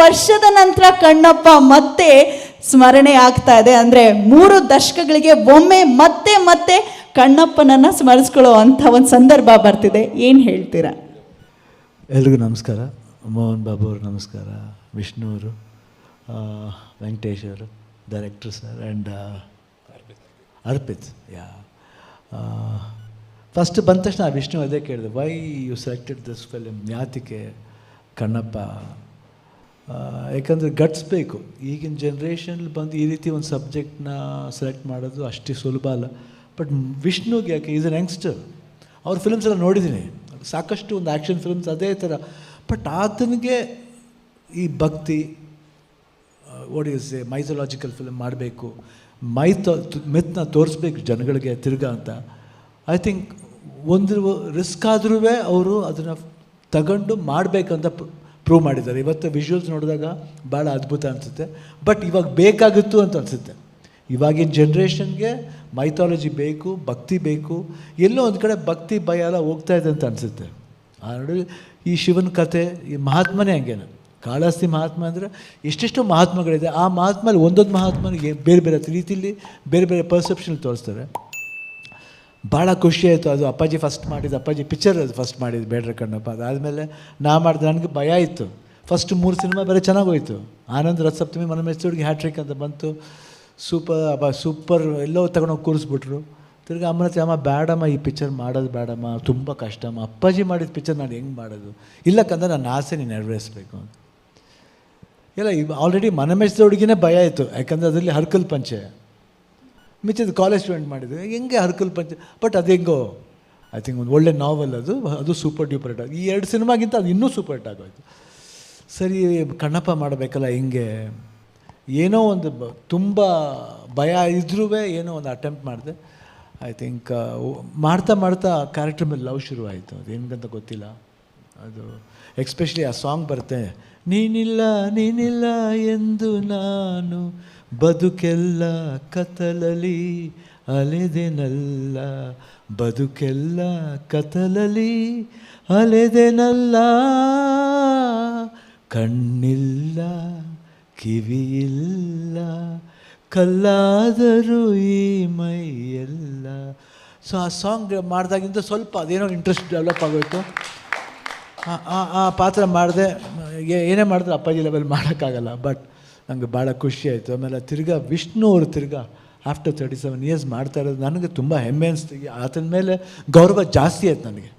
ವರ್ಷದ ನಂತರ ಕಣ್ಣಪ್ಪ ಮತ್ತೆ ಸ್ಮರಣೆ ಆಗ್ತಾ ಇದೆ. ಅಂದರೆ 3 ದಶಕಗಳಿಗೆ ಒಮ್ಮೆ ಮತ್ತೆ ಮತ್ತೆ ಕಣ್ಣಪ್ಪನನ್ನು ಸ್ಮರಿಸ್ಕೊಳ್ಳೋ ಅಂಥ ಒಂದು ಸಂದರ್ಭ ಬರ್ತಿದೆ. ಏನು ಹೇಳ್ತೀರಾ? ಎಲ್ರಿಗೂ ನಮಸ್ಕಾರ. ಮೋಹನ್ ಬಾಬು ಅವರು ನಮಸ್ಕಾರ, ವಿಷ್ಣು ಅವರು, ವೆಂಕಟೇಶ್ ಅವರು, director sir, and Arpit. Yeah first ಬಂದ ತಕ್ಷಣ ವಿಷ್ಣು ಅದೇ ಕೇಳಿದೆ, why you selected this film, ಯಾತಿಕೆ ಕಣ್ಣಪ್ಪ? ಯಾಕಂದರೆ ಗಟ್ಸ್ ಬೇಕು. ಈಗಿನ ಜನ್ರೇಷನಲ್ಲಿ ಬಂದು ಈ ರೀತಿ ಒಂದು ಸಬ್ಜೆಕ್ಟ್ನ ಸೆಲೆಕ್ಟ್ ಮಾಡೋದು ಅಷ್ಟೇ ಸುಲಭ ಅಲ್ಲ. ಬಟ್ ವಿಷ್ಣುಗೆ ಯಾಕೆ, ಈಸ್ ಅನ್ ಯಂಗ್ಸ್ಟರ್, ಅವ್ರ ಫಿಲ್ಮ್ಸ್ ಎಲ್ಲ ನೋಡಿದ್ದೀನಿ, ಸಾಕಷ್ಟು ಒಂದು ಆ್ಯಕ್ಷನ್ ಫಿಲ್ಮ್ಸ್ ಅದೇ ಥರ. ಬಟ್ ಆತನಿಗೆ ಈ ಭಕ್ತಿ, what is A mythological film ಮಾಡಬೇಕು, ಮಿತ್ನ ತೋರಿಸ್ಬೇಕು ಜನಗಳಿಗೆ ತಿರ್ಗಾ ಅಂತ. ಐ ಥಿಂಕ್ ಒಂದು ರಿಸ್ಕ್ ಆದ್ರೂ ಅವರು ಅದನ್ನು ತಗೊಂಡು ಮಾಡಬೇಕಂತ ಪ್ರೂವ್ ಮಾಡಿದ್ದಾರೆ. ಇವತ್ತು ವಿಜುವಲ್ಸ್ ನೋಡಿದಾಗ ಭಾಳ ಅದ್ಭುತ ಅನಿಸುತ್ತೆ. ಬಟ್ ಇವಾಗ ಬೇಕಾಗಿತ್ತು ಅಂತ ಅನಿಸುತ್ತೆ. ಇವಾಗಿನ ಜನ್ರೇಷನ್ಗೆ ಮೈಥಾಲಜಿ ಬೇಕು, ಭಕ್ತಿ ಬೇಕು. ಎಲ್ಲೋ ಒಂದು ಕಡೆ ಭಕ್ತಿ ಭಯ ಎಲ್ಲ ಹೋಗ್ತಾ ಇದೆ ಅಂತ ಅನಿಸುತ್ತೆ. ನೋಡಿ, ಈ ಶಿವನ ಕಥೆ, ಈ ಮಹಾತ್ಮನೇ ಹಂಗೇನ. ಕಾಳಹಸ್ತಿ ಮಹಾತ್ಮ ಅಂದರೆ ಎಷ್ಟೆಷ್ಟೋ ಮಹಾತ್ಮಗಳಿದೆ. ಆ ಮಹಾತ್ಮಲ್ಲಿ ಒಂದೊಂದು ಮಹಾತ್ಮನಿಗೆ ಬೇರೆ ಬೇರೆ ರೀತಿಯಲ್ಲಿ ಬೇರೆ ಬೇರೆ ಪರ್ಸೆಪ್ಷನ್ ತೋರಿಸ್ತಾರೆ. ಭಾಳ ಖುಷಿ ಆಯಿತು. ಅದು ಅಪ್ಪಾಜಿ ಫಸ್ಟ್ ಮಾಡಿದ್ದು, ಅಪ್ಪಾಜಿ ಪಿಕ್ಚರ್ ಅದು ಫಸ್ಟ್ ಮಾಡಿದ್ದು ಬೇಡ್ರ ಕಣ್ಣಪ್ಪ. ಅದಾದಮೇಲೆ ನಾ ಮಾಡಿದೆ, ನನಗೆ ಭಯ ಇತ್ತು. ಫಸ್ಟ್ 3 ಸಿನಿಮಾ ಬೇರೆ ಚೆನ್ನಾಗಿ ಹೋಯಿತು. ಆನಂದ್ ರಥಸಪ್ತಮಿ, ಮನಮೆಚ್ಚೋಡಿಗೆ ಹ್ಯಾಟ್ರಿಕ್ ಅಂತ ಬಂತು, ಸೂಪರ್ ಎಲ್ಲೋ ತಗೊಂಡೋಗಿ ಕೂರಿಸ್ಬಿಟ್ರು. ತಿರ್ಗಿ ಅಮ್ಮನ ಹತ್ರ, ಅಮ್ಮ ಬೇಡಮ್ಮ, ಈ ಪಿಕ್ಚರ್ ಮಾಡೋದು ಬೇಡಮ್ಮ, ತುಂಬ ಕಷ್ಟಮ್ಮ, ಅಪ್ಪಾಜಿ ಮಾಡಿದ ಪಿಕ್ಚರ್ ನಾನು ಹೆಂಗೆ ಮಾಡೋದು? ಇಲ್ಲಕ್ಕಂದ್ರೆ ನನ್ನ ಆಸೆ ನೀನು ನೆರವೇರಿಸ್ಬೇಕು ಅಂತ. ಇಲ್ಲ, ಆಲ್ರೆಡಿ ಮನಮೆಚ್ಚೋಡಿಗೆ ಭಯ ಆಯಿತು, ಯಾಕಂದರೆ ಅದರಲ್ಲಿ ಹರ್ಕಲ್ ಪಂಚೆ, ಮಿಚ್ಚಿದ ಕಾಲೇಜ್ ಸ್ಟೂಡೆಂಟ್ ಮಾಡಿದ್ರು, ಹೆಂಗೆ ಹರ್ಕಲ್ ಪಂಚೆ. ಬಟ್ ಅದು ಹೆಂಗೋ ಐ ಥಿಂಕ್ ಒಂದು ಒಳ್ಳೆ ನಾವೆಲ್, ಅದು ಸೂಪರ್ ಡ್ಯೂಪರ್ ಹಿಟ್ ಆಗಿ, ಈ 2 ಸಿನಿಮಾಗಿಂತ ಅದು ಇನ್ನೂ ಸೂಪರ್ ಹಿಟ್ ಆಗೋಯ್ತು. ಸರಿ, ಕಣ್ಣಪ್ಪ ಮಾಡಬೇಕಲ್ಲ, ಹಿಂಗೆ ಏನೋ ಒಂದು ತುಂಬ ಭಯ ಇದ್ರೂ ಏನೋ ಒಂದು ಅಟೆಂಪ್ಟ್ ಮಾಡಿದೆ. ಐ ಥಿಂಕ್ ಮಾಡ್ತಾ ಮಾಡ್ತಾ ಕ್ಯಾರೆಕ್ಟರ್ ಮೇಲೆ ಲವ್ ಶುರುವಾಯಿತು. ಅದು ಹೆಂಗಂತ ಗೊತ್ತಿಲ್ಲ. ಅದು ಎಕ್ಸ್ಪೆಷಲಿ ಆ ಸಾಂಗ್ ಬರುತ್ತೆ, ನೀನಿಲ್ಲ ನೀನಿಲ್ಲ ಎಂದು ನಾನು ಬದುಕೆಲ್ಲ ಕತ್ತಲಲ್ಲಿ ಅಲೆದೆನಲ್ಲ, ಬದುಕೆಲ್ಲ ಕತ್ತಲಲ್ಲಿ ಅಲೆದೆನಲ್ಲ, ಕಣ್ಣಿಲ್ಲ ಕಿವಿಯಿಲ್ಲ ಕಲ್ಲಾದರೂ ಈ ಮೈಯೆಲ್ಲ. ಸೊ ಆ ಸಾಂಗ್ ಮಾಡಿದಾಗಿಂದ ಸ್ವಲ್ಪ ಅದೇನೋ ಇಂಟ್ರೆಸ್ಟ್ ಡೆವಲಪ್ ಆಗೋಯಿತು. ಆ ಪಾತ್ರ ಮಾಡಿದೆ. ಏನೇ ಮಾಡಿದ್ರೆ ಅಪ್ಪಾಜಿ ಲೆವೆಲ್ ಮಾಡೋಕ್ಕಾಗಲ್ಲ. ಬಟ್ ನನಗೆ ಭಾಳ ಖುಷಿ ಆಯಿತು. ಆಮೇಲೆ ತಿರ್ಗಾ ವಿಷ್ಣು ಅವರು ತಿರ್ಗಾ ಆಫ್ಟರ್ 37 ಇಯರ್ಸ್ ಮಾಡ್ತಾ ಇರೋದು ನನಗೆ ತುಂಬ ಹೆಮ್ಮೆ ಅನಿಸ್ತು. ಆತನ ಮೇಲೆ ಗೌರವ ಜಾಸ್ತಿ ಆಯ್ತು ನನಗೆ.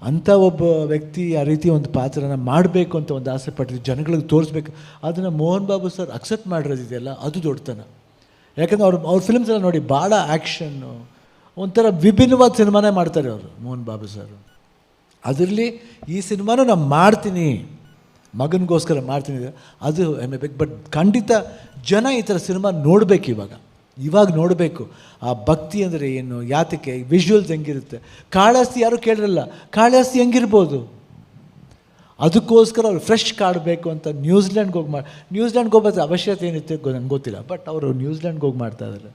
ಅಂಥ ಒಬ್ಬ ವ್ಯಕ್ತಿ ಆ ರೀತಿ ಒಂದು ಪಾತ್ರನ ಮಾಡಬೇಕು ಅಂತ ಒಂದು ಆಸೆ ಪಟ್ಟಿದ್ದು, ಜನಗಳಿಗೆ ತೋರಿಸ್ಬೇಕು. ಅದನ್ನು ಮೋಹನ್ ಬಾಬು ಸರ್ ಅಕ್ಸೆಪ್ಟ್ ಮಾಡಿರೋದಿದೆಯಲ್ಲ, ಅದು ದೊಡ್ಡತನ. ಯಾಕಂದರೆ ಅವ್ರ ಫಿಲ್ಮ್ಸ್ ಎಲ್ಲ ನೋಡಿ, ಭಾಳ ಆ್ಯಕ್ಷನ್ನು, ಒಂಥರ ವಿಭಿನ್ನವಾದ ಸಿನಿಮಾನೇ ಮಾಡ್ತಾರೆ ಅವರು, ಮೋಹನ್ ಬಾಬು ಸರ್. ಅದರಲ್ಲಿ ಈ ಸಿನಿಮಾನೂ ನಾನು ಮಾಡ್ತೀನಿ, ಮಗನಿಗೋಸ್ಕರ ಮಾಡ್ತೀನಿ, ಅದು ಹೆಮ್ಮೆ ಬೇಕು. ಬಟ್ ಖಂಡಿತ ಜನ ಈ ಥರ ಸಿನಿಮಾ ನೋಡಬೇಕು. ಇವಾಗ ನೋಡಬೇಕು. ಆ ಭಕ್ತಿ ಅಂದರೆ ಏನು, ಯಾತಕ್ಕೆ, ವಿಜುವಲ್ಸ್ ಹೆಂಗಿರುತ್ತೆ. ಕಾಳಹಸ್ತಿ ಯಾರೂ ಕೇಳಿರಲ್ಲ, ಕಾಳಹಸ್ತಿ ಹೆಂಗಿರ್ಬೋದು. ಅದಕ್ಕೋಸ್ಕರ ಅವ್ರು ಫ್ರೆಶ್ ಕಾಡಬೇಕು ಅಂತ ನ್ಯೂಜಿಲ್ಯಾಂಡ್ಗೆ ಹೋಗ್ಬೋದು. ಅವಶ್ಯಕತೆ ಏನಿತ್ತು ನಂಗೆ ಗೊತ್ತಿಲ್ಲ. ಬಟ್ ಅವರು ನ್ಯೂಜಿಲ್ಯಾಂಡ್ಗೆ ಹೋಗಿ ಮಾಡ್ತಾ ಇದ್ದಾರೆ.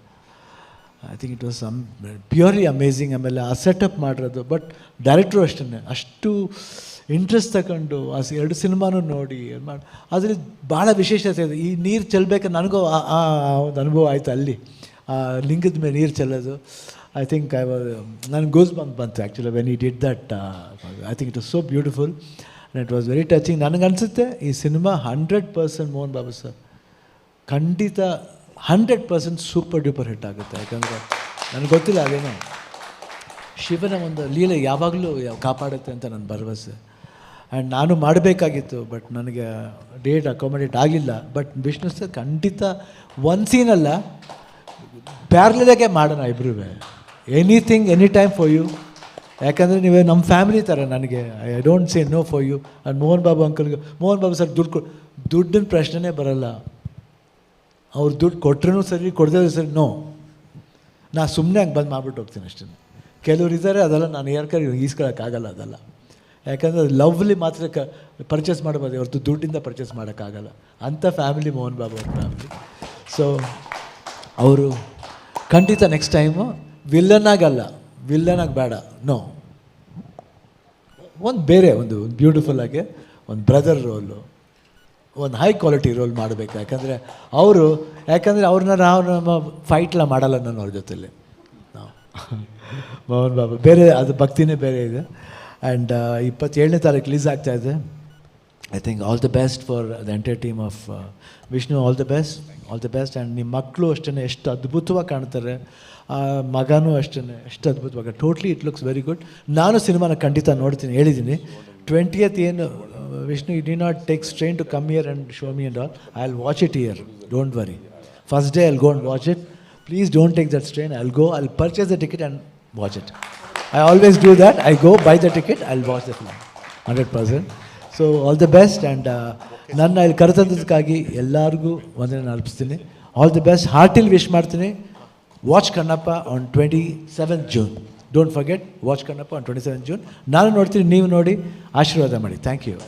I think it was purely amazing. ಆಮೇಲೆ ಆ ಸೆಟಪ್ ಮಾಡಿರೋದು. ಬಟ್ ಡೈರೆಕ್ಟ್ರು ಅಷ್ಟೇ ಅಷ್ಟು ಇಂಟ್ರೆಸ್ಟ್ ತಗೊಂಡು ಆ 2 ಸಿನಿಮಾನೂ ನೋಡಿ ಮಾಡಿ. ಅದರಲ್ಲಿ ಭಾಳ ವಿಶೇಷತೆ ಇದೆ. ಈ ನೀರು ಚೆಲ್ಲಬೇಕಾದ್ರೆ ನನಗೂ ಆ ಒಂದು ಅನುಭವ ಆಯಿತು. ಅಲ್ಲಿ ಆ ಲಿಂಗದ ಮೇಲೆ ನೀರು ಚೆಲ್ಲೋದು, ಐ ಥಿಂಕ್ ನನಗೆ ಗೋಸ್ ಬಂತು actually when he did that. I think it was so beautiful and it was very touching. ನನಗನ್ಸುತ್ತೆ ಈ ಸಿನಿಮಾ 100% ಮೋಹನ್ ಬಾಬು ಸರ್ ಖಂಡಿತ 100% ಸೂಪರ್ ಡ್ಯೂಪರ್ ಹಿಟ್ ಆಗುತ್ತೆ. ಯಾಕಂದರೆ ನನಗೆ ಗೊತ್ತಿಲ್ಲ, ಅದೇನೋ ಶಿವನ ಒಂದು ಲೀಲೆ ಯಾವಾಗಲೂ ಕಾಪಾಡುತ್ತೆ ಅಂತ ನನ್ನ ಭರವಸೆ. ಆ್ಯಂಡ್ ನಾನು ಮಾಡಬೇಕಾಗಿತ್ತು, ಬಟ್ ನನಗೆ ಡೇಟ್ ಅಕಾಮಡೇಟ್ ಆಗಲಿಲ್ಲ. ಬಟ್ ವಿಷ್ಣು ಸರ್ ಖಂಡಿತ ಒಂದು ಸೀನಲ್ಲ, ಪ್ಯಾರ್ಲಲಾಗೆ ಮಾಡೋಣ ಇಬ್ಬರೂ. Anything any time for you. ಯಾಕಂದರೆ ನೀವೇ ನಮ್ಮ ಫ್ಯಾಮಿಲಿ ಥರ ನನಗೆ. I don't say no for you. And Mohan Babu ಅಂಕಲ್ಗೆ, ಮೋಹನ್ ಬಾಬು ಸರ್ ದುಡ್ಡಿನ ಪ್ರಶ್ನೆನೇ ಬರೋಲ್ಲ. ಅವ್ರು ದುಡ್ಡು ಕೊಟ್ಟರೂ ಸರಿ, ಕೊಡದೇ ಸರಿ, ನೋ, ನಾ ಸುಮ್ಮನೆ ಹಂಗೆ ಬಂದು ಮಾಡ್ಬಿಟ್ಟು ಹೋಗ್ತೀನಿ ಅಷ್ಟೇ. ಕೆಲವ್ರು ಇದ್ದಾರೆ, ಅದೆಲ್ಲ ನಾನು ಯಾರ್ಕಾರು ಈಸ್ಕೊಳ್ಳೋಕ್ಕಾಗಲ್ಲ. ಅದೆಲ್ಲ ಯಾಕಂದರೆ ಅದು ಲವ್ಲಿ ಮಾತ್ರ ಪರ್ಚೇಸ್ ಮಾಡ್ಬೋದು, ಹೊರತು ದುಡ್ಡಿಂದ ಪರ್ಚೇಸ್ ಮಾಡೋಕ್ಕಾಗಲ್ಲ. ಅಂಥ ಫ್ಯಾಮಿಲಿ ಮೋಹನ್ ಬಾಬು ಅವ್ರ ಫ್ಯಾಮಿಲಿ. ಸೊ ಅವರು ಖಂಡಿತ ನೆಕ್ಸ್ಟ್ ಟೈಮು ವಿಲ್ಲನಾಗಲ್ಲ, ವಿಲ್ಲನಾಗಿ ಬೇಡ, ನೋ, ಒಂದು ಬೇರೆ ಒಂದು ಬ್ಯೂಟಿಫುಲ್ಲಾಗಿ ಒಂದು ಬ್ರದರ್ ರೋಲು, ಒಂದು ಹೈ ಕ್ವಾಲಿಟಿ ರೋಲ್ ಮಾಡಬೇಕು. ಯಾಕಂದರೆ ಅವ್ರನ್ನ ನಾವು ನಮ್ಮ ಫೈಟ್ಲ ಮಾಡಲ್ಲ ನಾನು ಅವ್ರ ಜೊತೆಲಿ ನಾವು ಮೋಹನ್ ಬಾಬು ಬೇರೆ, ಅದು ಭಕ್ತಿನೇ ಬೇರೆ ಇದೆ. ಆ್ಯಂಡ್ 27ನೇ ತಾರೀಕು ರಿಲೀಸ್ ಆಗ್ತಾಯಿದೆ. I think all the best for the entire team of Vishnu. All the best, all the best. And ನಿಮ್ಮ ಮಕ್ಕಳು ಅಷ್ಟೇ ಎಷ್ಟು ಅದ್ಭುತವಾಗಿ ಕಾಣ್ತಾರೆ, ಮಗನೂ ಅಷ್ಟೇ ಎಷ್ಟು ಅದ್ಭುತವಾಗಿ. Totally it looks very good. ನಾನು ಸಿನಿಮಾನ ಖಂಡಿತ ನೋಡ್ತೀನಿ, ಹೇಳಿದ್ದೀನಿ. 20th ಏನು Vishnu, you do not take strain to come here and show me and all. I will watch it here, don't worry. First day I will go and watch it. Please don't take that strain. I'll purchase the ticket and watch it. I always do that. I go buy the ticket, I'll watch the film 100%. So all the best, and ನನ್ನ ಇಲ್ಲಿ ಕರೆತಂದದಕ್ಕಾಗಿ ಎಲ್ಲರಿಗೂ ವಂದನೆ ಅರ್ಪಿಸ್ತೀನಿ. All the best, heartily wish ಮಾಡ್ತೀನಿ. Watch Kannappa on 27th June. Don't forget, watch Kannappa on 27th June. ನಾನು ನೋಡ್ತೀನಿ, ನೀವು ನೋಡಿ ಆಶೀರ್ವಾದ ಮಾಡಿ. Thank you.